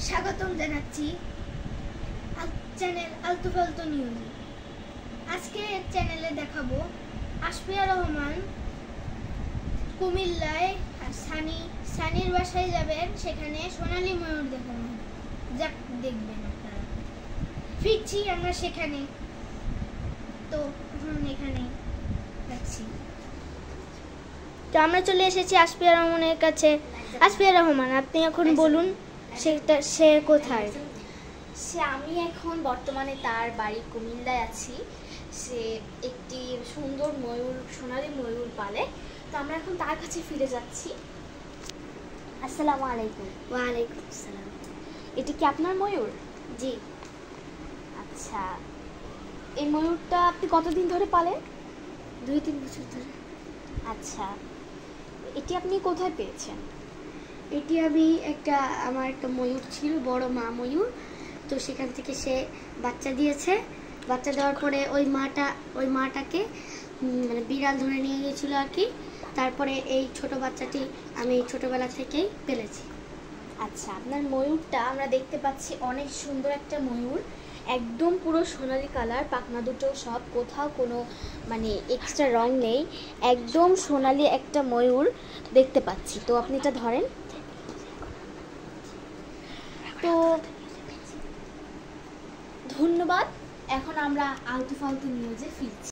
স্বাগতম জানাচ্ছি চ্যানেল আলতু ফালতু নিউজ। আজকে চ্যানেলে দেখাবো আসফিয়া রহমান কুমিল্লায় সানির বাসায় যাবেন, সেখানে সোনালী ময়ূর দেখানো যাক, দেখবেন আপনারা। ফিরছি আমরা সেখানে, তো এখানে যাচ্ছি। তো আমরা চলে এসেছি আসফিয়া রহমানের কাছে। আসফিয়া রহমান, আপনি এখন বলুন সে কোথায়? আমি এখন বর্তমানে তার বাড়ি কুমিল্লায় আছি। সে একটি সুন্দর ময়ূর, সোনালী ময়ূর পালে। তো আমরা এখন তার কাছে ফিরে যাচ্ছি। আসসালামু আলাইকুম। ওয়ালাইকুম আসসালাম। এটি কি আপনার ময়ূর? জি। আচ্ছা, এই ময়ূরটা আপনি কতদিন ধরে পালেন? 2-3 বছর ধরে। আচ্ছা, এটি আপনি কোথায় পেয়েছেন? এটি আমার একটা ময়ূর ছিল, বড় মা ময়ূর। তো সেখান থেকে সে বাচ্চা দিয়েছে। বাচ্চা দেওয়ার পরে ওই মাটাকে মানে বিড়াল ধরে নিয়ে গিয়েছিল আর কি। তারপরে এই ছোট বাচ্চাটি আমি ছোটবেলা থেকেই পেলেছি। আচ্ছা, আপনার ময়ূরটা আমরা দেখতে পাচ্ছি অনেক সুন্দর একটা ময়ূর, একদম পুরো সোনালী কালার, পাখনা দুটো সব, কোথাও কোনো মানে এক্সট্রা রং নেই, একদম সোনালী একটা ময়ূর দেখতে পাচ্ছি। তো আপনি এটা ধরেন। তো ধন্যবাদ। এখন আমরা আলতু ফালতু নিউজে ফিরছি।